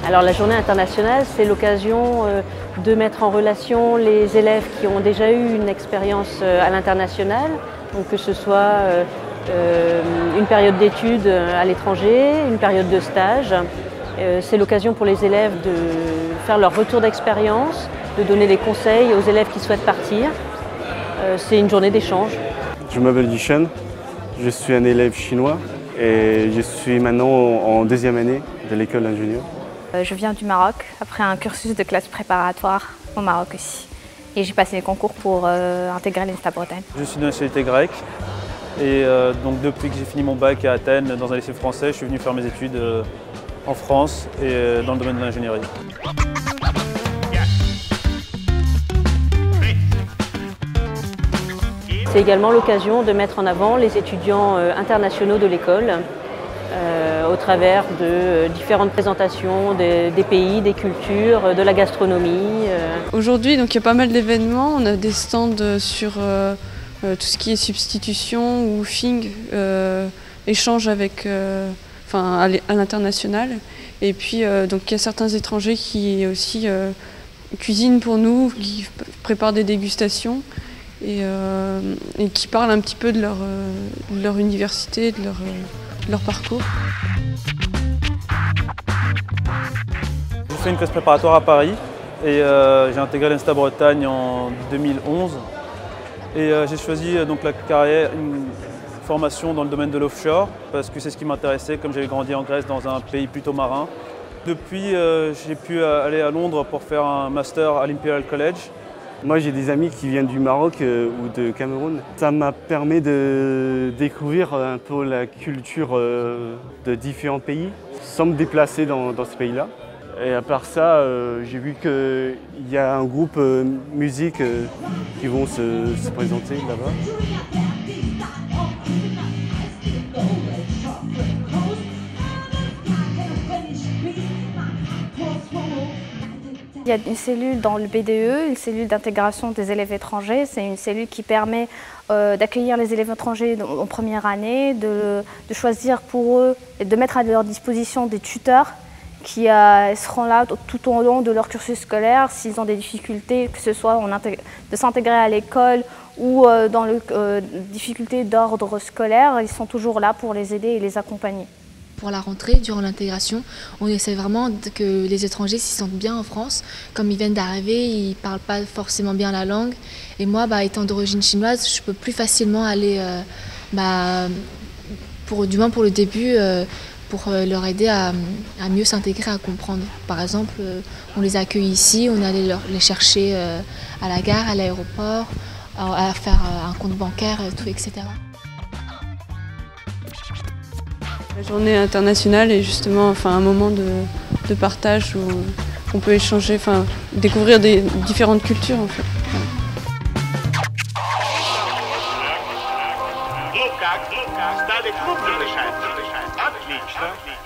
Alors la journée internationale, c'est l'occasion de mettre en relation les élèves qui ont déjà eu une expérience à l'international, donc que ce soit une période d'études à l'étranger, une période de stage. C'est l'occasion pour les élèves de faire leur retour d'expérience, de donner des conseils aux élèves qui souhaitent partir. C'est une journée d'échange. Je m'appelle Yishan, je suis un élève chinois et je suis maintenant en deuxième année de l'école d'ingénieur. Je viens du Maroc, après un cursus de classe préparatoire au Maroc aussi. Et j'ai passé les concours pour intégrer l'ENSTA Bretagne. Je suis de nationalité grecque et donc depuis que j'ai fini mon bac à Athènes dans un lycée français, je suis venu faire mes études en France et dans le domaine de l'ingénierie. C'est également l'occasion de mettre en avant les étudiants internationaux de l'école au travers de différentes présentations des pays, des cultures, de la gastronomie. Aujourd'hui, donc, il y a pas mal d'événements. On a des stands sur tout ce qui est substitution ou woofing, échange avec, à l'international. Et puis, donc, il y a certains étrangers qui aussi cuisinent pour nous, qui préparent des dégustations. Et qui parlent un petit peu de leur université, de leur parcours. J'ai fait une classe préparatoire à Paris et j'ai intégré l'ENSTA Bretagne en 2011. Et j'ai choisi donc la carrière, une formation dans le domaine de l'offshore parce que c'est ce qui m'intéressait, comme j'avais grandi en Grèce dans un pays plutôt marin. Depuis, j'ai pu aller à Londres pour faire un master à l'Imperial College. Moi, j'ai des amis qui viennent du Maroc ou de Cameroun. Ça m'a permis de découvrir un peu la culture de différents pays sans me déplacer dans ce pays-là. Et à part ça, j'ai vu qu'il y a un groupe musique qui vont se présenter là-bas. Il y a une cellule dans le BDE, une cellule d'intégration des élèves étrangers. C'est une cellule qui permet d'accueillir les élèves étrangers en première année, de choisir pour eux et de mettre à leur disposition des tuteurs qui seront là tout au long de leur cursus scolaire s'ils ont des difficultés, que ce soit de s'intégrer à l'école ou dans les difficultés d'ordre scolaire. Ils sont toujours là pour les aider et les accompagner. Pour la rentrée, durant l'intégration, on essaie vraiment que les étrangers s'y sentent bien en France. Comme ils viennent d'arriver, ils ne parlent pas forcément bien la langue. Et moi, étant d'origine chinoise, je peux plus facilement aller, du moins pour le début, pour leur aider à mieux s'intégrer, à comprendre. Par exemple, on les accueille ici, on allait les chercher à la gare, à l'aéroport, à faire un compte bancaire, tout, etc. La journée internationale est justement un moment de partage où on peut échanger, découvrir des différentes cultures en fait. Lukas, stary klub wyszedł. Oczywiście.